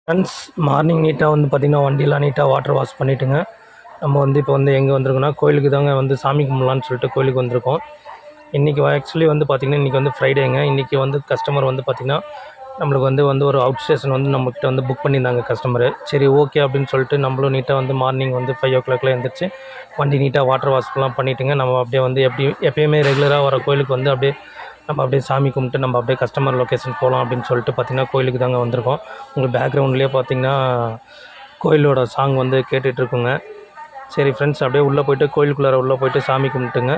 Friends, morning நீட்டாக வந்து பார்த்திங்கன்னா வண்டியெலாம் நீட்டாக வாட்டர் வாஷ் பண்ணிவிட்டுங்க. நம்ம வந்து இப்போ வந்து எங்கே வந்திருக்கோன்னா கோயிலுக்கு தாங்க வந்து சாமி கும்பிட்லான்னு சொல்லிட்டு கோயிலுக்கு வந்திருக்கோம். இன்றைக்கி ஆக்சுவலி வந்து பார்த்திங்கன்னா இன்றைக்கி வந்து ஃப்ரைடேங்க. இன்றைக்கி வந்து கஸ்டமர் வந்து பார்த்திங்கன்னா நம்மளுக்கு வந்து ஒரு அவுட் ஸ்டேஷன் வந்து நம்மக்கிட்ட வந்து புக் பண்ணியிருந்தாங்க கஸ்டமரு. சரி ஓகே அப்படின்னு சொல்லிட்டு நம்மளும் நீட்டாக வந்து மார்னிங் வந்து 5 o'clock எழுந்திரிச்சு வண்டி நீட்டாக வாட்டர் வாஷ்லாம் பண்ணிவிட்டுங்க. நம்ம அப்படியே வந்து எப்பயுமே ரெகுலராக வர கோயிலுக்கு வந்து அப்படியே நம்ம அப்படியே சாமி கும்பிட்டு நம்ம அப்படியே கஸ்டமர் லொக்கேஷன் போகலாம் அப்படின்னு சொல்லிட்டு பார்த்திங்கன்னா கோயிலுக்கு தாங்க வந்திருக்கோம். உங்களுக்கு பேக்ரவுண்ட்லேயே பார்த்திங்கன்னா கோயிலோட சாங் வந்து கேட்டுட்ருக்குங்க. சரி ஃப்ரெண்ட்ஸ், அப்படியே உள்ளே போய்ட்டு கோயிலுக்குள்ளார உள்ளே போய்ட்டு சாமி கும்பிட்டுங்க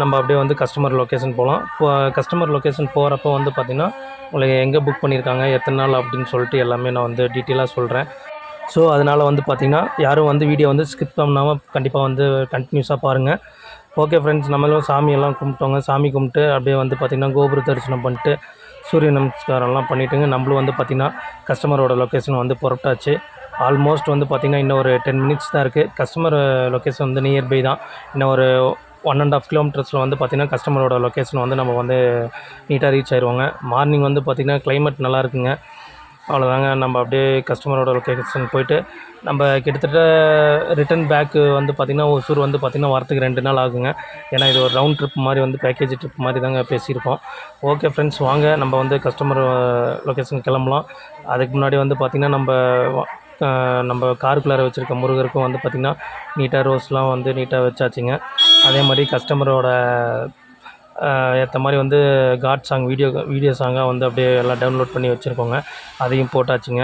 நம்ம அப்படியே வந்து கஸ்டமர் லொக்கேஷன் போகலாம். இப்போ கஸ்டமர் லொக்கேஷன் போகிறப்போ வந்து பார்த்திங்கன்னா உங்களுக்கு எங்கே புக் பண்ணியிருக்காங்க, எத்தனை நாள் அப்படின்னு சொல்லிட்டு எல்லாமே நான் வந்து டீட்டெயிலாக சொல்கிறேன். ஸோ அதனால் வந்து பார்த்திங்கன்னா யாரும் வந்து வீடியோ வந்து ஸ்கிப் பண்ணாமல் கண்டிப்பாக வந்து கண்டினியூஸாக பாருங்கள். ஓகே ஃப்ரெண்ட்ஸ், நம்மளும் சாமியெல்லாம் கும்பிட்டோங்க. சாமி கும்பிட்டு அப்படியே வந்து பார்த்திங்கன்னா கோபுர தரிசனம் பண்ணிட்டு சூரிய நமஸ்காரம்லாம் பண்ணிவிட்டுங்க நம்மளும் வந்து பார்த்திங்கன்னா கஸ்டமரோட லொக்கேஷன் வந்து புறப்பட்டாச்சு. ஆல்மோஸ்ட் வந்து பார்த்திங்கன்னா இன்னும் ஒரு 10 minutes தான் இருக்குது. கஸ்டமர் லொக்கேஷன் வந்து நியர்பை தான். இன்னும் ஒரு 1.5 kilometers வந்து பார்த்திங்கன்னா கஸ்டமரோட லொக்கேஷன் வந்து நம்ம வந்து நீட்டாக ரீச் ஆயிடுவாங்க. மார்னிங் வந்து பார்த்திங்கன்னா கிளைமேட் நல்லா இருக்குங்க. அவ்வளோதாங்க. நம்ம அப்படியே கஸ்டமரோட லொக்கேஷன் போய்ட்டு நம்ம கிட்டத்தட்ட ரிட்டன் பேக்கு வந்து பார்த்திங்கன்னா ஒசூர் வந்து பார்த்திங்கன்னா வரத்துக்கு 2 நாள் ஆகுங்க. ஏன்னா இது ஒரு ரவுண்ட் ட்ரிப் மாதிரி வந்து பேக்கேஜ் ட்ரிப் மாதிரி தாங்க பேசியிருக்கோம். ஓகே ஃப்ரெண்ட்ஸ், வாங்க நம்ம வந்து கஸ்டமர் லொக்கேஷன் கிளம்பலாம். அதுக்கு முன்னாடி வந்து பார்த்திங்கன்னா நம்ம காருக்குள்ளார வச்சுருக்க முருகருக்கும் வந்து பார்த்திங்கன்னா நீட்டாக ரோஸ்லாம் வந்து நீட்டாக வச்சாச்சுங்க. அதே மாதிரி கஸ்டமரோட ஏற்ற மாதிரி வந்து காட் சாங் வீடியோ சாங்காக வந்து அப்படியே எல்லாம் டவுன்லோட் பண்ணி வச்சுருக்கோங்க. அதையும் போட்டாச்சுங்க.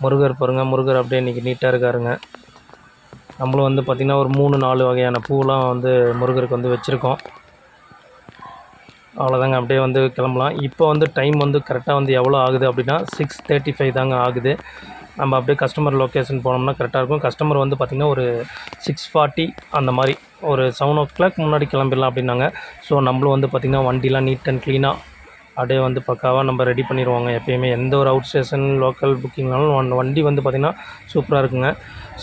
முருகர் பாருங்கள், முருகர் அப்படியே இன்றைக்கி நீட்டாக இருக்காருங்க. நம்மளும் வந்து பார்த்திங்கன்னா ஒரு 3-4 வகையான பூவெலாம் வந்து முருகருக்கு வந்து வச்சுருக்கோம். அவ்வளோதாங்க, அப்படியே வந்து கிளம்பலாம். இப்போ வந்து டைம் வந்து கரெக்டாக வந்து எவ்வளோ ஆகுது அப்படின்னா 6:35 தாங்க ஆகுது. நம்ம அப்படியே கஸ்டமர் லொக்கேஷன் போனோம்னா கரெக்டாக இருக்கும். கஸ்டமர் வந்து பார்த்திங்கன்னா ஒரு 6:40 அந்த மாதிரி ஒரு 7 o'clock முன்னாடி கிளம்பிடலாம் அப்படின்னாங்க. ஸோ நம்மளும் வந்து பார்த்திங்கன்னா வண்டிலாம் நீட் அண்ட் க்ளீனாக அப்படியே வந்து பக்காவாக நம்ம ரெடி பண்ணிடுவாங்க. எப்போயுமே எந்த ஒரு அவுட் ஸ்டேஷன் லோக்கல் புக்கிங்னாலும் வண்டி வந்து பார்த்திங்கன்னா சூப்பராக இருக்குங்க.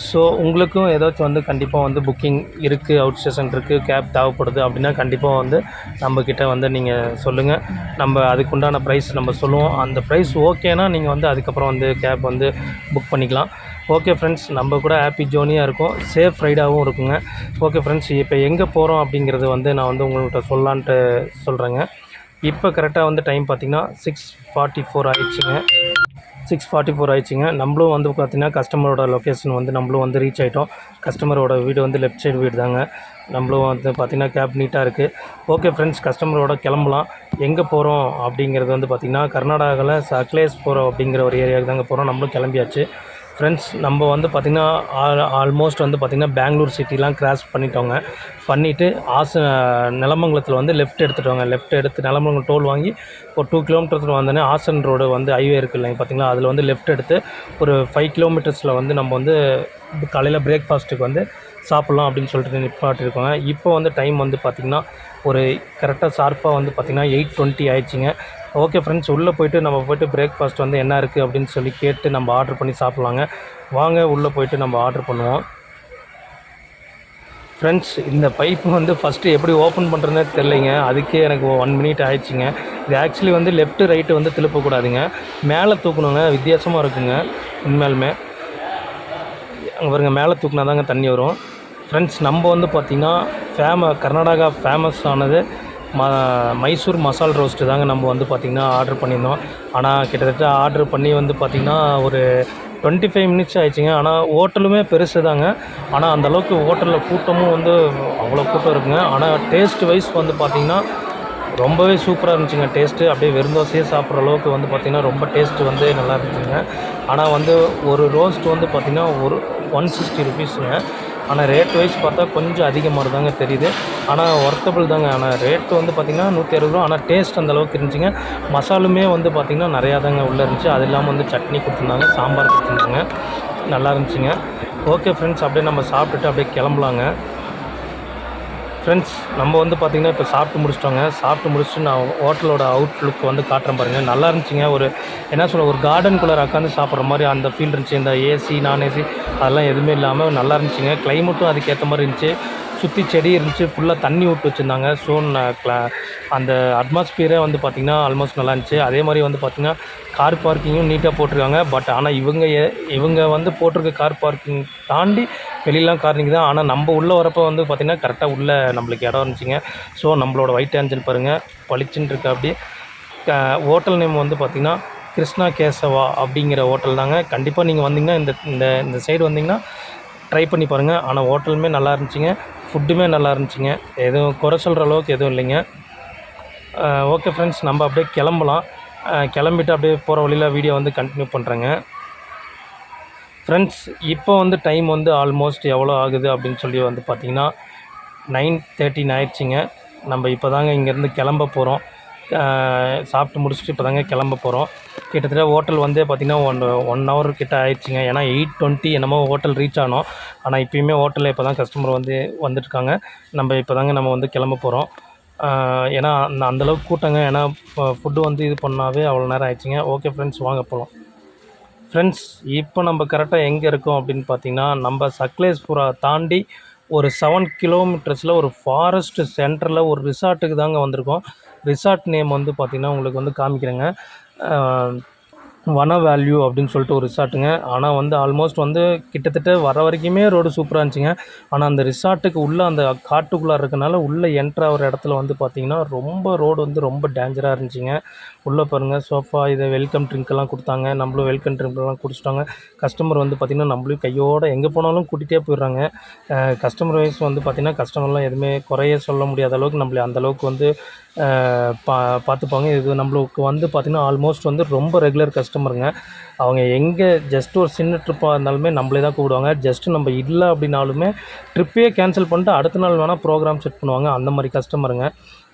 ஸோ உங்களுக்கும் ஏதாச்சும் வந்து கண்டிப்பாக வந்து புக்கிங் இருக்குது, அவுட் ஸ்டேஷன் இருக்குது, கேப் தேவைப்படுது அப்படின்னா கண்டிப்பாக வந்து நம்மக்கிட்ட வந்து நீங்கள் சொல்லுங்கள். நம்ம அதுக்குண்டான ப்ரைஸ் நம்ம சொல்லுவோம். அந்த ப்ரைஸ் ஓகேனா நீங்கள் வந்து அதுக்கப்புறம் வந்து கேப் வந்து புக் பண்ணிக்கலாம். ஓகே ஃப்ரெண்ட்ஸ், நம்ம கூட ஹாப்பி ஜோர்னியாக இருக்கும், சேஃப் ரைடாகவும் இருக்குங்க. ஓகே ஃப்ரெண்ட்ஸ், இப்போ எங்கே போகிறோம் அப்படிங்கிறது வந்து நான் வந்து உங்கள்கிட்ட சொல்லலான்ட்டு சொல்கிறேங்க. இப்போ கரெக்டாக வந்து டைம் பார்த்திங்கன்னா 6:44 ஆயிடுச்சுங்க. 6:44 ஆயிடுச்சுங்க. நம்மளும் வந்து பார்த்திங்கன்னா கஸ்டமரோட லொக்கேஷன் வந்து நம்மளும் வந்து ரீச் ஆகிட்டோம். கஸ்டமரோட வீடு வந்து லெஃப்ட் சைடு வீடு தாங்க. நம்மளும் வந்து பார்த்திங்கன்னா கேப் நீட்டாக இருக்குது. ஓகே ஃப்ரெண்ட்ஸ், கஸ்டமரோட கிளம்பலாம். எங்கே போகிறோம் அப்படிங்கிறது வந்து பார்த்திங்கன்னா கர்நாடகாவில் சக்லேஸ்புரம் அப்படிங்கிற ஒரு ஏரியாவுக்கு தாங்க போகிறோம். நம்மளும் கிளம்பியாச்சு. ஃப்ரெண்ட்ஸ், நம்ம வந்து பார்த்திங்கன்னா ஆல்மோஸ்ட் வந்து பார்த்திங்கன்னா பெங்களூர் சிட்டிலாம் கிராஸ் பண்ணிட்டோங்க. பண்ணிவிட்டு நிலமங்கலத்தில் வந்து லெஃப்ட் எடுத்துட்டோங்க. லெஃப்ட் எடுத்து நிலமங்கலம் டோல் வாங்கி ஒரு 2 kilometers வந்தோடனே ஆசன் ரோடு வந்து ஹைவே இருக்குது இல்லைங்க பார்த்திங்களா, அதில் வந்து லெஃப்ட் எடுத்து ஒரு 5 kilometers வந்து நம்ம வந்து காலையில் பிரேக்ஃபாஸ்ட்டுக்கு வந்து சாப்பிட்லாம் அப்படின்னு சொல்லிட்டு நிப்பாட்டிருக்கோங்க. இப்போ வந்து டைம் வந்து பார்த்திங்கன்னா ஒரு கரெக்டாக ஷார்ப்பாக வந்து பார்த்திங்கன்னா 8:20 ஆயிடுச்சுங்க. ஓகே ஃப்ரெண்ட்ஸ், உள்ளே போய்ட்டு நம்ம போய்ட்டு பிரேக்ஃபாஸ்ட் வந்து என்ன இருக்குது அப்படின்னு சொல்லி கேட்டு நம்ம ஆர்டர் பண்ணி சாப்பிட்லாங்க. வாங்க உள்ளே போய்ட்டு நம்ம ஆர்டர் பண்ணுவோம். ஃப்ரெண்ட்ஸ், இந்த பைப்பு வந்து ஃபஸ்ட்டு எப்படி ஓப்பன் பண்ணுறதுனே தெரிலைங்க. அதுக்கே எனக்கு 1 minute ஆயிடுச்சுங்க. இது ஆக்சுவலி வந்து லெஃப்ட்டு ரைட்டு வந்து திருப்பக்கூடாதுங்க, மேலே தூக்கணுங்க. வித்தியாசமாக இருக்குங்க உண்மையாலுமே. அங்கே பாருங்க, மேலே தூக்குனா தாங்க தண்ணி வரும். ஃப்ரெண்ட்ஸ், நம்ம வந்து பார்த்திங்கன்னா கர்நாடகா ஃபேமஸ் ஆனது மைசூர் மசால் ரோஸ்ட்டு தாங்க நம்ம வந்து பார்த்திங்கன்னா ஆர்டர் பண்ணியிருந்தோம். ஆனால் கிட்டத்தட்ட ஆர்டர் பண்ணி வந்து பார்த்திங்கன்னா ஒரு 25 minutes ஆயிடுச்சுங்க. ஆனால் ஹோட்டலுமே பெருசு தாங்க. ஆனால் அந்தளவுக்கு ஹோட்டலில் கூட்டமும் வந்து அவ்வளோ கூட்டம் இருக்குங்க. ஆனால் டேஸ்ட் வைஸ் வந்து பார்த்திங்கன்னா ரொம்பவே சூப்பராக இருந்துச்சுங்க. டேஸ்ட்டு அப்படியே வெறும் தோசையே சாப்பிட்ற அளவுக்கு வந்து பார்த்திங்கன்னா ரொம்ப டேஸ்ட்டு வந்து நல்லா இருந்துச்சுங்க. ஆனால் வந்து ஒரு ரோஸ்ட் வந்து பார்த்திங்கன்னா ஒரு 160 rupeesங்க. ஆனால் ரேட் வைஸ் பார்த்தா கொஞ்சம் அதிகமாக தாங்க தெரியுது. ஆனால் ஒர்த்தபிள் தாங்க. ஆனால் ரேட்டு வந்து பார்த்திங்கன்னா 160 ரூபா. ஆனால் டேஸ்ட் அந்தளவுக்கு இருந்துச்சுங்க. மசாலுமே வந்து பார்த்திங்கன்னா நிறையா தாங்க உள்ளே இருந்துச்சு. அது இல்லாமல் வந்து சட்னி கொடுத்துருந்தாங்க, சாம்பார் கொடுத்துருந்தாங்க, நல்லா இருந்துச்சுங்க. ஓகே ஃப்ரெண்ட்ஸ், அப்படியே நம்ம சாப்பிட்டுட்டு அப்படியே கிளம்பலாங்க. ஃப்ரெண்ட்ஸ், நம்ம வந்து பார்த்திங்கன்னா இப்போ சாப்பிட்டு முடிச்சுட்டு நான் ஹோட்டலோட அவுட்லுக் வந்து காட்டுறேன் பாருங்கள். நல்லா இருந்துச்சுங்க. ஒரு ஒரு கார்டனுக்குள்ளே உட்காந்து சாப்பிட்ற மாதிரி அந்த ஃபீல் இருந்துச்சு. இந்த ஏசி நான் ஏசி அதெல்லாம் எதுவுமே இல்லாமல் நல்லா இருந்துச்சுங்க. கிளைமேட்டும் அதுக்கேற்ற மாதிரி இருந்துச்சு. சுற்றி செடி இருந்துச்சு, ஃபுல்லாக தண்ணி விட்டு வச்சுருந்தாங்க. ஸோ அந்த அட்மாஸ்பியரே வந்து பார்த்திங்கன்னா ஆல்மோஸ்ட் நல்லா இருந்துச்சு. அதே மாதிரி வந்து பார்த்திங்கன்னா கார் பார்க்கிங்கும் நீட்டாக போட்டிருக்காங்க. பட் ஆனால் இவங்க வந்து போட்டிருக்க கார் பார்க்கிங் தாண்டி வெளியெலாம் கார் நிற்குது. ஆனால் நம்ம உள்ளே வரப்போ வந்து பார்த்திங்கன்னா கரெக்டாக உள்ளே நம்மளுக்கு இடம் இருந்துச்சுங்க. ஸோ நம்மளோட ஒயிட் ஏஞ்சல் பாருங்கள் பளிச்சுன்னு இருக்கு. அப்படி ஹோட்டல் நேம் வந்து பார்த்திங்கன்னா கிருஷ்ணா கேசவா அப்படிங்கிற ஹோட்டல் தாங்க. கண்டிப்பாக நீங்கள் வந்தீங்கன்னா இந்த சைடு வந்தீங்கன்னா ட்ரை பண்ணி பாருங்கள். ஆனால் ஹோட்டலுமே நல்லா இருந்துச்சுங்க, ஃபுட்டுமே நல்லா இருந்துச்சுங்க. எதுவும் குறை சொல்கிற அளவுக்கு எதுவும் இல்லைங்க. ஓகே ஃப்ரெண்ட்ஸ், நம்ம அப்படியே கிளம்பலாம். கிளம்பிட்டு அப்படியே போகிற வழியில் வீடியோ வந்து கண்டினியூ பண்ணுறேங்க. ஃப்ரெண்ட்ஸ், இப்போ வந்து டைம் வந்து ஆல்மோஸ்ட் எவ்வளோ ஆகுது அப்படின்னு சொல்லி வந்து பார்த்திங்கன்னா 9:13 ஆயிடுச்சுங்க. நம்ம இப்போ தாங்க இங்கேருந்து கிளம்ப போகிறோம். சாப்பிட்டு முடிச்சுட்டு இப்போ தாங்க கிளம்ப போகிறோம். கிட்டத்தட்ட ஹோட்டல் வந்து பார்த்திங்கன்னா 1 ஹவர் கிட்ட ஆயிடுச்சுங்க. ஏன்னா 8:20 என்னமோ ஹோட்டல் ரீச் ஆனோம். ஆனால் இப்போயுமே ஹோட்டலில் இப்போ தான் கஸ்டமர் வந்துட்டுருக்காங்க. இப்போ தாங்க நம்ம வந்து கிளம்ப போகிறோம். ஏன்னா அந்தளவுக்கு கூட்டங்க. ஏன்னா ஃபுட்டு வந்து இது பண்ணாவே அவ்வளோ நேரம் ஆயிடுச்சுங்க. ஓகே ஃப்ரெண்ட்ஸ், வாங்க போகலாம். ஃப்ரெண்ட்ஸ், இப்போ நம்ம கரெக்டாக எங்கே இருக்கோம் அப்படின்னு பார்த்திங்கன்னா, நம்ம சக்லேஷ்புரா தாண்டி ஒரு 7 கிலோமீட்டர்ஸில் ஒரு ஃபாரஸ்ட் சென்டரில் ஒரு ரிசார்ட்டுக்கு தாங்க வந்திருக்கோம். ரிசார்ட் நேம் வந்து பார்த்திங்கன்னா உங்களுக்கு வந்து காமிக்கிறேங்க. வன வேல்யூ அப்படின்னு சொல்லிட்டு ஒரு ரிசார்ட்டுங்க. ஆனால் வந்து ஆல்மோஸ்ட் வந்து கிட்டத்தட்ட வர வரைக்குமே ரோடு சூப்பராக இருந்துச்சுங்க. ஆனால் அந்த ரிசார்ட்டுக்கு உள்ளே அந்த காட்டுக்குள்ளே இருக்கனால உள்ளே என்ட்ராகிற இடத்துல வந்து பார்த்திங்கன்னா ரோடு வந்து ரொம்ப டேஞ்சராக இருந்துச்சுங்க. உள்ளே பாருங்கள், சோஃபா இதை வெல்கம் ட்ரிங்க்கெல்லாம் கொடுத்தாங்க. நம்மளும் வெல்கம் ட்ரிங்க்லாம் குடிச்சிட்டாங்க. கஸ்டமர் வந்து பார்த்திங்கன்னா நம்மளையும் கையோடு எங்கே போனாலும் கூட்டிகிட்டே போயிடுறாங்க. கஸ்டமர் வைஸ் வந்து பார்த்திங்கன்னா கஸ்டமர்லாம் எதுவுமே குறைய சொல்ல முடியாத அளவுக்கு நம்மளை அந்தளவுக்கு வந்து பார்த்துப்பாங்க. இது நம்மளுக்கு வந்து பார்த்திங்கன்னா ஆல்மோஸ்ட் வந்து ரொம்ப ரெகுலர் கஸ்டமருங்க. அவங்க எங்கே ஜஸ்ட் ஒரு சின்ன ட்ரிப்பாக இருந்தாலுமே நம்மளே தான் கூப்பிடுவாங்க. ஜஸ்ட்டு நம்ம இல்லை அப்படின்னாலுமே ட்ரிப்பே கேன்சல் பண்ணிட்டு அடுத்த நாள் வேணால் ப்ரோக்ராம் செட் பண்ணுவாங்க. அந்த மாதிரி கஸ்டமருங்க.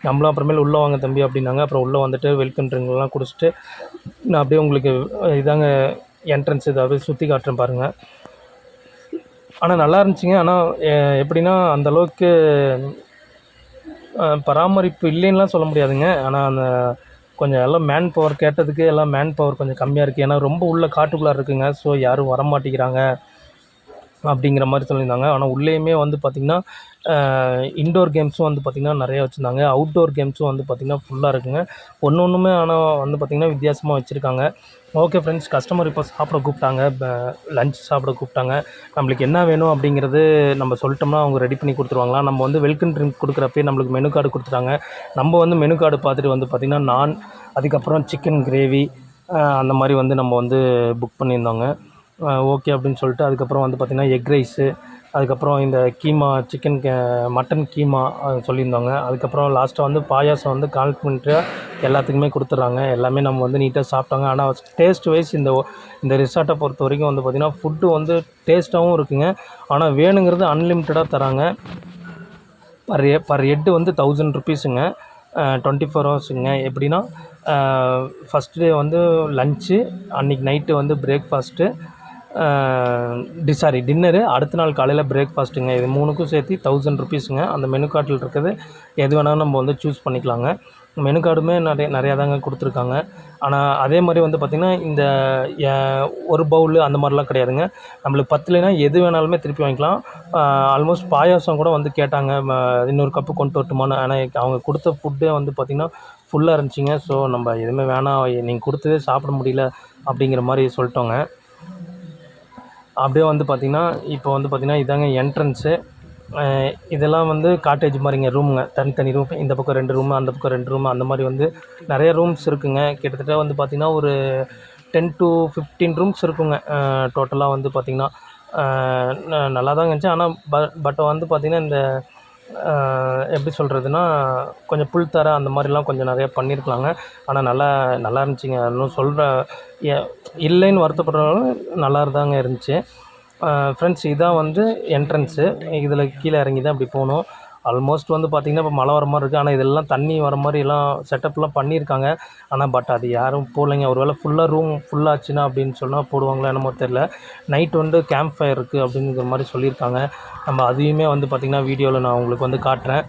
நம்மளும் அப்புறமேல் உள்ளே வாங்க தம்பி அப்படின்னாங்க. அப்புறம் உள்ளே வந்துட்டு வெல்கம் ட்ரிங்க்லாம் குடிச்சிட்டு நான் அப்படியே உங்களுக்கு இதாங்க என்ட்ரன்ஸ் இதை சுற்றி காட்டுறேன் பாருங்கள். ஆனால் நல்லா இருந்துச்சுங்க. ஆனால் எப்படின்னா அந்தளவுக்கு பராமரிப்பு இல்லைன்னுலாம் சொல்ல முடியாதுங்க. ஆனால் அந்த கொஞ்சம் எல்லாம் மேன் பவர் கேட்டதுக்கு எல்லாம் மேன் பவர் கொஞ்சம் கம்மியாக இருக்குது. ஏன்னா ரொம்ப உள்ள காட்டுக்குள்ளார இருக்குங்க. ஸோ யாரும் வரமாட்டேங்கிறாங்க அப்படிங்கிற மாதிரி சொல்லியிருந்தாங்க. ஆனால் உள்ளேயுமே வந்து பார்த்திங்கன்னா இன்டோர் கேம்ஸும் வந்து பார்த்திங்கன்னா நிறையா வச்சுருந்தாங்க. அவுட்டோர் கேம்ஸும் வந்து பார்த்திங்கன்னா ஃபுல்லாக இருக்குங்க. ஒன்றுமே ஆனால் வந்து பார்த்திங்கன்னா வித்தியாசமாக வச்சுருக்காங்க. ஓகே ஃப்ரெண்ட்ஸ், கஸ்டமர் இப்போ சாப்பிட கூப்பிட்டாங்க. லஞ்ச் சாப்பிட கூப்பிட்டாங்க. நம்மளுக்கு என்ன வேணும் அப்படிங்கிறது நம்ம சொல்லிட்டோம்னா அவங்க ரெடி பண்ணி கொடுத்துருவாங்களாம். நம்ம வந்து வெல்கம் ட்ரிங்க் கொடுக்குறப்பே நம்மளுக்கு மெனு கார்டு கொடுத்துட்டாங்க. நம்ம வந்து மெனு கார்டு பார்த்துட்டு வந்து பார்த்திங்கன்னா நான் அதுக்கப்புறம் சிக்கன் கிரேவி அந்த மாதிரி வந்து நம்ம வந்து புக் பண்ணியிருந்தோங்க. ஓகே அப்படின்னு சொல்லிட்டு அதுக்கப்புறம் வந்து பார்த்திங்கன்னா எக் ரைஸு, அதுக்கப்புறம் இந்த கீமா மட்டன் கீமா சொல்லியிருந்தாங்க. அதுக்கப்புறம் லாஸ்ட்டாக வந்து பாயாசம் வந்து காம்ப்ளிமெண்ட்ரியாக எல்லாத்துக்குமே கொடுத்துட்றாங்க. எல்லாமே நம்ம வந்து நீட்டாக சாப்பிட்டாங்க. ஆனால் டேஸ்ட் வைஸ் இந்த ரிசார்ட்டை பொறுத்த வரைக்கும் வந்து பார்த்திங்கன்னா ஃபுட்டு வந்து டேஸ்ட்டாகவும் இருக்குங்க. ஆனால் வேணுங்கிறது அன்லிமிட்டடாக தராங்க. பர் ஹெட்டு வந்து 1000 ருபீஸுங்க. 24 ஹவர்ஸுங்க. எப்படின்னா ஃபஸ்ட் டே வந்து லன்ச்சு, அன்றைக்கி நைட்டு வந்து பிரேக்ஃபாஸ்ட்டு, டின்னரு, அடுத்த நாள் காலையில் பிரேக்ஃபாஸ்ட்டுங்க. இது 3க்கும் சேர்த்து 1000 ருபீஸுங்க. அந்த மெனு கார்டில் இருக்கிறது எது வேணாலும் நம்ம வந்து சூஸ் பண்ணிக்கலாங்க. மெனு கார்டுமே நிறையா தாங்க கொடுத்துருக்காங்க. ஆனால் அதே மாதிரி வந்து பார்த்திங்கன்னா இந்த ஒரு பவுலு அந்த மாதிரிலாம் கிடையாதுங்க. நம்மளுக்கு பத்தலைன்னா எது வேணாலுமே திருப்பி வாங்கிக்கலாம். ஆல்மோஸ்ட் பாயாசம் கூட வந்து கேட்டாங்க, இன்னொரு கப்பு கொண்டு வரட்டுமான்னு. ஆனால் அவங்க கொடுத்த ஃபுட்டே வந்து பார்த்திங்கன்னா ஃபுல்லாக இருந்துச்சுங்க. ஸோ நம்ம எதுவுமே வேணாம், நீங்கள் கொடுத்ததே சாப்பிட முடியல அப்படிங்கிற மாதிரி சொல்லிட்டோங்க. அப்படியே வந்து பார்த்திங்கன்னா இப்போ வந்து பார்த்திங்கன்னா இதாங்க என்ட்ரன்ஸு. இதெல்லாம் வந்து காட்டேஜ் மாதிரிங்க, ரூமுங்க, தனித்தனி ரூம். இந்த பக்கம் 2 ரூமு, அந்த பக்கம் 2 ரூமு, அந்த மாதிரி வந்து நிறைய ரூம்ஸ் இருக்குங்க. கிட்டத்தட்ட வந்து பார்த்திங்கன்னா ஒரு 10 to 15 ரூம்ஸ் இருக்குங்க. டோட்டலாக வந்து பார்த்திங்கன்னா நல்லா தாங்க இருந்துச்சு. ஆனால் பட் வந்து பார்த்திங்கன்னா இந்த எப்படி சொல்கிறதுனா கொஞ்சம் புல் அந்த மாதிரிலாம் கொஞ்சம் நிறையா பண்ணியிருக்கலாங்க. ஆனால் நல்லா இருந்துச்சுங்க. இன்னும் இல்லைன்னு வருத்தப்படுறவங்களும் நல்லா தாங்க இருந்துச்சு. ஃப்ரெண்ட்ஸ், இதான் வந்து என்ட்ரன்ஸு. இதில் கீழே இறங்கி தான் அப்படி போகணும். ஆல்மோஸ்ட் வந்து பார்த்திங்கன்னா இப்போ மழை வர மாதிரி இருக்குது. ஆனால் இதெல்லாம் தண்ணி வர மாதிரி எல்லாம் செட்டப்லாம் பண்ணியிருக்காங்க. ஆனால் பட் அது யாரும் போடலைங்க. ஒரு வேளை ரூம் ஃபுல்லாச்சுன்னா அப்படின்னு சொன்னால் போடுவாங்களா என்னமோ தெரில. நைட் வந்து கேம்ப் ஃபயர் இருக்குது அப்படிங்கிற மாதிரி சொல்லியிருக்காங்க. நம்ம அதையுமே வந்து பார்த்திங்கன்னா வீடியோவில் நான் உங்களுக்கு வந்து காட்டுறேன்.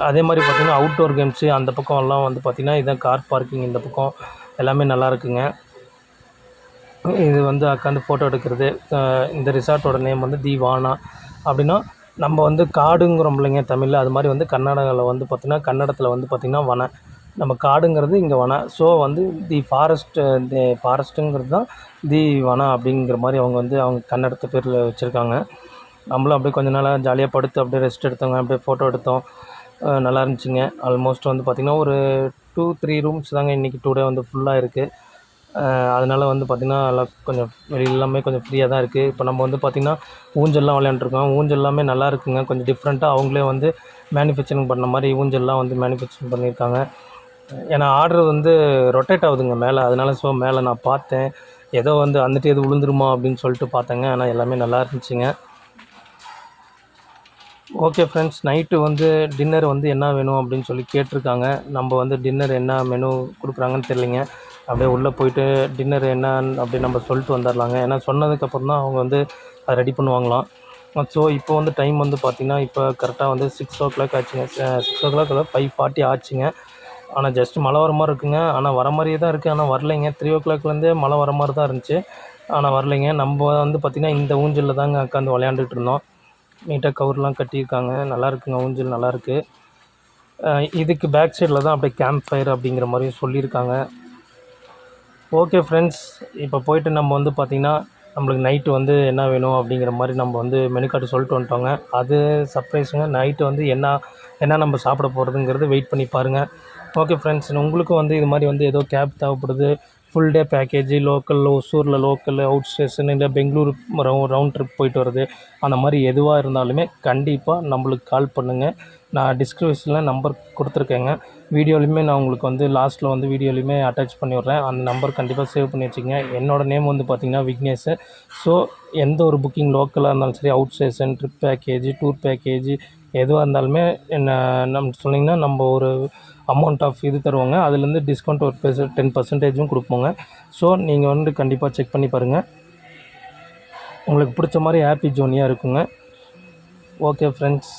அதே மாதிரி பார்த்திங்கன்னா அவுட்டோர் கேம்ஸு அந்த பக்கம்லாம் வந்து பார்த்திங்கன்னா இதான் கார் பார்க்கிங். இந்த பக்கம் எல்லாமே நல்லா இருக்குங்க. இது வந்து உட்காந்து ஃபோட்டோ எடுக்கிறது. இந்த ரிசார்ட்டோட நேம் வந்து தி வானா அப்படின்னா நம்ம வந்து காடுங்கிறோம் இல்லைங்க தமிழில், அது மாதிரி வந்து கர்நாடகாவில் வந்து பார்த்திங்கன்னா கன்னடத்தில் வந்து பார்த்திங்கன்னா வன. நம்ம காடுங்கிறது இங்கே வன. ஸோ வந்து தி ஃபாரஸ்ட்டுங்கிறது தான் தி வனம் அப்படிங்கிற மாதிரி அவங்க வந்து அவங்க கன்னடத்து பேரில் வச்சுருக்காங்க. நம்மளும் அப்படியே கொஞ்ச நாளாக ஜாலியாக படுத்து அப்படியே ரெஸ்ட் எடுத்தோங்க, அப்படியே ஃபோட்டோ எடுத்தோம். நல்லா இருந்துச்சுங்க. ஆல்மோஸ்ட் வந்து பார்த்திங்கன்னா ஒரு 2-3 ரூம்ஸ் தாங்க இன்றைக்கி டே வந்து ஃபுல்லாக இருக்குது. அதனால் வந்து பார்த்திங்கன்னா எல்லாம் கொஞ்சம் வெளியில எல்லாமே கொஞ்சம் ஃப்ரீயாக தான் இருக்குது. இப்போ நம்ம வந்து பார்த்திங்கன்னா ஊஞ்சல்லாம் விளையாண்டுருக்கோம். ஊஞ்சல் எல்லாமே நல்லா இருக்குங்க. கொஞ்சம் டிஃப்ரெண்ட்டாக அவங்களே வந்து மேனுஃபேக்சரிங் பண்ண மாதிரி ஊஞ்சல்லாம் வந்து மேனுஃபேக்சரிங் பண்ணியிருக்காங்க. ஏன்னா ஆர்டர் வந்து ரொட்டேட் ஆகுதுங்க மேலே, அதனால ஸோ மேலே நான் பார்த்தேன். ஏதோ வந்து வந்துட்டு எது விழுந்துருமா அப்படின்னு சொல்லிட்டு பார்த்தேங்க. ஆனால் எல்லாமே நல்லா இருந்துச்சுங்க. ஓகே ஃப்ரெண்ட்ஸ், நைட்டு வந்து டின்னர் வந்து என்ன வேணும் அப்படின்னு சொல்லி கேட்டிருக்காங்க. நம்ம வந்து டின்னர் என்ன மெனு கொடுக்குறாங்கன்னு தெரியலைங்க. அப்படியே உள்ளே போயிட்டு டின்னர் என்னன்னு அப்படி நம்ம சொல்லிட்டு வந்துடலாங்க. ஏன்னா சொன்னதுக்கப்புறம் தான் அவங்க வந்து அதை ரெடி பண்ணுவாங்களாம். ஸோ இப்போ வந்து டைம் வந்து பார்த்திங்கன்னா இப்போ கரெக்டாக வந்து 6:00 ஆச்சுங்க. 6:00 இல்லை 5:40 ஆச்சுங்க. ஆனால் ஜஸ்ட் மழை வர மாதிரி இருக்குங்க. ஆனால் வர மாதிரியே தான் இருக்குது. ஆனால் வரலைங்க. 3:00லேருந்தே மழை வர மாதிரி தான் இருந்துச்சு. ஆனால் வரலைங்க. நம்ம வந்து பார்த்திங்கன்னா இந்த ஊஞ்சலில் தாங்க உட்காந்து விளையாண்டுட்டு இருந்தோம். நீட்டாக கவர்லாம் கட்டியிருக்காங்க. நல்லா இருக்குங்க, ஊஞ்சல் நல்லாயிருக்கு. இதுக்கு பேக் சைடில் தான் அப்படியே கேம்ப் ஃபயர் அப்படிங்கிற மாதிரியும் சொல்லியிருக்காங்க. ஓகே ஃப்ரெண்ட்ஸ், இப்போ போயிட்டு நம்ம வந்து பார்த்திங்கன்னா நம்மளுக்கு நைட்டு வந்து என்ன வேணும் அப்படிங்கிற மாதிரி நம்ம வந்து மெனு கார்டு சொல்லிட்டு வந்துட்டோங்க. அது சர்ப்ரைஸுங்க. நைட்டு வந்து என்ன நம்ம சாப்பிட போகிறதுங்கிறது வெயிட் பண்ணி பாருங்கள். ஓகே ஃப்ரெண்ட்ஸ், உங்களுக்கும் வந்து இது மாதிரி வந்து ஏதோ கேப் தேவைப்படுது, ஃபுல் டே பேக்கேஜ், ஒசூரில் லோக்கல், அவுட் ஸ்டேஷன், இல்லை பெங்களூர் ரவுண்ட் ட்ரிப் போயிட்டு வருது, அந்த மாதிரி எதுவாக இருந்தாலுமே கண்டிப்பாக நம்மளுக்கு கால் பண்ணுங்கள். நான் டிஸ்கிரிப்ஷனில் நம்பர் கொடுத்துருக்கேங்க. வீடியோலையுமே நான் உங்களுக்கு வந்து லாஸ்ட்டில் வந்து வீடியோலையுமே அட்டாச் பண்ணி விட்றேன். அந்த நம்பர் கண்டிப்பாக சேவ் பண்ணி வச்சுக்கங்க. என்னோடய நேம் வந்து பார்த்திங்கன்னா விக்னேஷ். ஸோ எந்த ஒரு புக்கிங் லோக்கலாக இருந்தாலும் சரி, out station, trip package, tour package எதுவாக இருந்தாலுமே நம்ம சொன்னிங்கன்னா நம்ம ஒரு அமௌண்ட் ஆஃப் இது தருவாங்க. அதுலேருந்து டிஸ்கவுண்ட் ஒரு 10% கொடுப்போங்க. ஸோ நீங்கள் வந்து கண்டிப்பாக செக் பண்ணி பாருங்கள். உங்களுக்கு பிடிச்ச மாதிரி ஹாப்பி ஜோனியாக இருக்குங்க. ஓகே ஃப்ரெண்ட்ஸ்,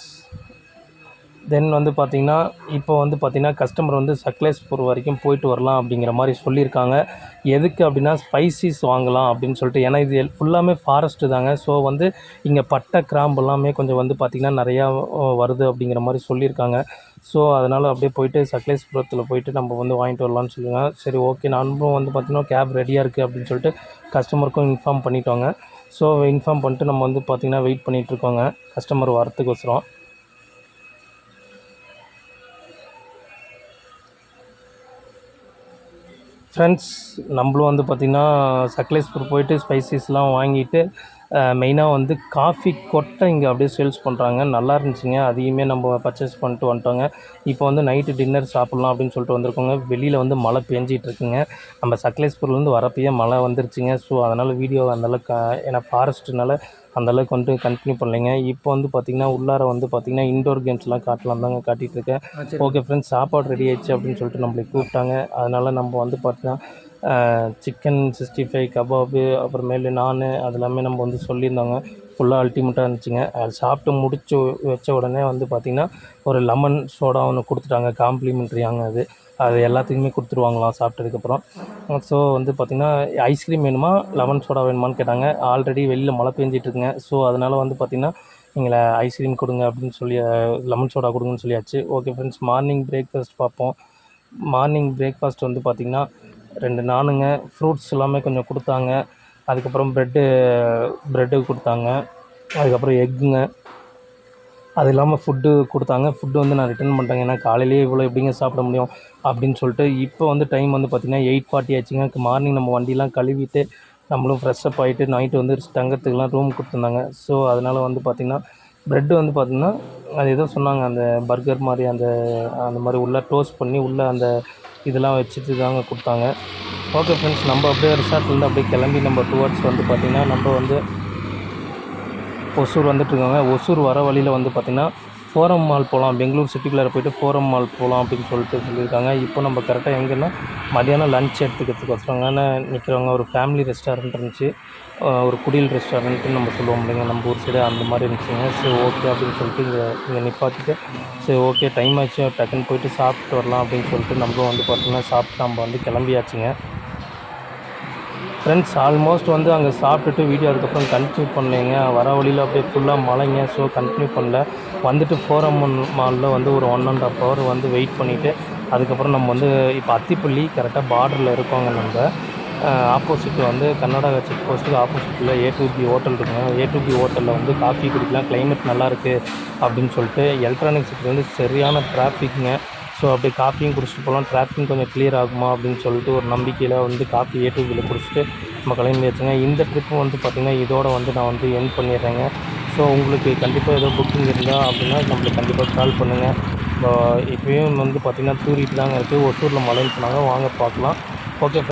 தென் வந்து பார்த்திங்கன்னா இப்போ வந்து பார்த்திங்கன்னா கஸ்டமர் வந்து சக்லேஷ்பூர் வரைக்கும் போயிட்டு வரலாம் அப்படிங்கிற மாதிரி சொல்லியிருக்காங்க. எதுக்கு அப்படின்னா ஸ்பைசிஸ் வாங்கலாம் அப்படின்னு சொல்லிட்டு. ஏன்னா இது ஃபுல்லாமே ஃபாரஸ்ட்டு தாங்க. ஸோ வந்து இங்கே பட்டை கிராம்பு எல்லாமே கொஞ்சம் வந்து பார்த்திங்கன்னா நிறையா வருது அப்படிங்கிற மாதிரி சொல்லியிருக்காங்க. ஸோ அதனால் அப்படியே போயிட்டு சக்லேஷ்புரத்தில் போயிட்டு நம்ம வந்து வாங்கிட்டு வரலான்னு சொல்லுங்க. சரி ஓகே, நானும் வந்து பார்த்திங்கன்னா கேப் ரெடியாக இருக்குது அப்படின்னு சொல்லிட்டு கஸ்டமருக்கும் இன்ஃபார்ம் பண்ணிட்டோங்க. ஸோ இன்ஃபார்ம் பண்ணிட்டு நம்ம வந்து பார்த்திங்கன்னா வெயிட் பண்ணிகிட்ருக்கோங்க கஸ்டமர் வரத்துக்கோசரம். ஃப்ரெண்ட்ஸ், நம்மளும் வந்து பார்த்திங்கன்னா சக்லேஷ்பூர் போயிட்டு ஸ்பைசஸ்லாம் வாங்கிட்டு மெயினாக வந்து காஃபி கொட்டை இங்கே அப்படியே சேல்ஸ் பண்ணுறாங்க. நல்லா இருந்துச்சுங்க. அதையுமே நம்ம பர்ச்சேஸ் பண்ணிட்டு வந்துட்டோங்க. இப்போ வந்து நைட்டு டின்னர் சாப்பிட்லாம் அப்படின்னு சொல்லிட்டு வந்திருக்கோங்க. வெளியில் வந்து மழை பெஞ்சிகிட்ருக்குங்க. நம்ம சக்லேஷ்பூர்லேருந்து வரப்பயே மழை வந்துருச்சுங்க. ஸோ அதனால் வீடியோ அந்தளவுக்கு ஏன்னா ஃபாரஸ்ட்டுனால அந்தளவுக்கு வந்து கண்டினியூ பண்ணலைங்க. இப்போ வந்து பார்த்திங்கன்னா உள்ளார வந்து பார்த்திங்கன்னா இன்டோர் கேம்ஸ்லாம் காட்டலாம் தாங்க காட்டிகிட்ருக்கேன். ஓகே ஃப்ரெண்ட்ஸ், சாப்பாடு ரெடி ஆகிடுச்சு அப்படின்னு சொல்லிட்டு நம்மளை கூப்பிட்டாங்க. அதனால் நம்ம வந்து பார்த்திங்கன்னா சிக்கன் 65 கபாபு, அப்புறமேலு நானு அதெல்லாமே நம்ம வந்து சொல்லியிருந்தோங்க. ஃபுல்லாக அல்டிமேட்டாக இருந்துச்சுங்க. அது சாப்பிட்டு முடிச்சு வச்ச உடனே வந்து பார்த்திங்கன்னா ஒரு லெமன் சோடா ஒன்று கொடுத்துட்டாங்க. காம்ப்ளிமெண்ட்ரியாங்க அது. அது எல்லாத்துக்குமே கொடுத்துருவாங்களாம் சாப்பிட்டதுக்கப்புறம். ஸோ வந்து பார்த்திங்கன்னா ஐஸ்கிரீம் வேணுமா லெமன் சோடா வேணுமான்னு கேட்டாங்க. ஆல்ரெடி வெளியில் மழை பெஞ்சிட்ருக்குங்க. ஸோ அதனால் வந்து பார்த்திங்கன்னா எங்களை ஐஸ்கிரீம் கொடுங்க அப்படின்னு சொல்லி லெமன் சோடா கொடுங்கன்னு சொல்லியாச்சு. ஓகே ஃப்ரெண்ட்ஸ், மார்னிங் பிரேக்ஃபாஸ்ட் பார்ப்போம். மார்னிங் பிரேக்ஃபாஸ்ட் வந்து பார்த்திங்கன்னா 2 நானுங்க, ஃப்ரூட்ஸ் எல்லாமே கொஞ்சம் கொடுத்தாங்க. அதுக்கப்புறம் ப்ரெட்டு கொடுத்தாங்க. அதுக்கப்புறம் எக்குங்க. அது இல்லாமல் ஃபுட்டு கொடுத்தாங்க. ஃபுட்டு வந்து நான் ரிட்டர்ன் பண்ணிட்டேங்க. ஏன்னா காலையிலேயே இவ்வளோ எப்படிங்க சாப்பிட முடியும் அப்படின்னு சொல்லிட்டு. இப்போ வந்து டைம் வந்து பார்த்திங்கன்னா 8:40 ஆச்சுங்க. மார்னிங் நம்ம வண்டிலாம் கழுவிட்டு நம்மளும் ஃப்ரெஷ்ஷப் ஆகிட்டு நைட்டு வந்து தங்கறதுக்குலாம் ரூம் கொடுத்துருந்தாங்க. ஸோ அதனால் வந்து பார்த்திங்கன்னா ப்ரெட்டு வந்து பார்த்திங்கன்னா அது ஏதோ சொன்னாங்க, அந்த பர்கர் மாதிரி அந்த மாதிரி உள்ளே டோஸ்ட் பண்ணி உள்ளே அந்த இதெல்லாம் வச்சுட்டு தாங்க கொடுத்தாங்க. ஓகே ஃப்ரெண்ட்ஸ், நம்ம அப்படியே ரிசார்ட்லேருந்து அப்படியே கிளம்பி நம்ம டுவர்ட்ஸ் வந்து பார்த்திங்கன்னா நம்ம வந்து ஒசூர் வந்துட்டுருக்காங்க. ஒசூர் வர வழியில் வந்து பார்த்திங்கன்னா ஃபோரம் மால் போகலாம், பெங்களூர் சிட்டிக்குள்ளே போய்ட்டு ஃபோரம் மால் போகலாம் அப்படின்னு சொல்லியிருக்காங்க. இப்போ நம்ம கரெக்டாக எங்கன்னா மதியானம் லன்ச் எடுத்துக்கிறதுக்கோசரங்க நிற்கிறவங்க. ஒரு ஃபேமிலி ரெஸ்டாரண்ட் இருந்துச்சு, ஒரு குடில் ரெஸ்டாரண்ட்டுன்னு நம்ம சொல்லுவோம் இல்லைங்க நம்ம ஊர் சைடு, அந்த மாதிரி இருந்துச்சுங்க. சரி ஓகே அப்படின்னு சொல்லிட்டு இங்கே நிப்பாட்டிட்டு சரி ஓகே டைம் ஆச்சு டக்குன்னு போயிட்டு சாப்பிட்டு வரலாம் அப்படின்னு சொல்லிட்டு நம்மளும் வந்து பார்த்திங்கன்னா சாப்பிட்டு நம்ம வந்து கிளம்பியாச்சுங்க. ஃப்ரெண்ட்ஸ் ஆல்மோஸ்ட் வந்து அங்கே சாப்பிட்டுட்டு வீடியோ அதுக்கப்புறம் கண்டினியூ பண்ணலைங்க. வர வழியில் அப்படியே ஃபுல்லாக மழைங்க. ஸோ கண்டினியூ பண்ணல. வந்துட்டு ஃபோரம் மாலில் வந்து ஒரு 1½ ஹவர் வந்து வெயிட் பண்ணிவிட்டு அதுக்கப்புறம் நம்ம வந்து இப்போ அத்திப்பள்ளி கரெக்டாக பார்டரில் இருக்கோங்க. நம்ம ஆப்போசிட் வந்து கர்நாடகா செக் போஸ்ட்டுக்கு ஆப்போசிட்டில் A2B ஹோட்டல் இருக்குங்க. A2B ஹோட்டலில் வந்து காஃபி குடிக்கலாம், கிளைமேட் நல்லாயிருக்கு அப்படின்னு சொல்லிட்டு. எலக்ட்ரானிக் சிட்டி வந்து சரியான டிராஃபிக்குங்க. ஸோ அப்படியே காஃபியும் குடிச்சிட்டு போகலாம், டிராஃபிக்கும் கொஞ்சம் கிளியர் ஆகுமா அப்படின்னு சொல்லிட்டு ஒரு நம்பிக்கையில் வந்து காஃபி A2Bயில் குடிச்சிட்டு நம்ம கிளம்பியாச்சுங்க. இந்த ட்ரிப்பு வந்து பார்த்திங்கன்னா இதோட வந்து நான் வந்து எண்ட் பண்ணிடுறேங்க. ஸோ உங்களுக்கு கண்டிப்பாக ஏதோ புக்கிங் இருந்தால் அப்படின்னா நம்மளுக்கு கண்டிப்பாக கால் பண்ணுங்கள். இப்போயும் வந்து பார்த்திங்கன்னா தூரிட்டு தாங்க இருக்குது. ஒசூரில் மழைன்னு சொன்னாங்க, வாங்க பார்க்கலாம். ஓகே.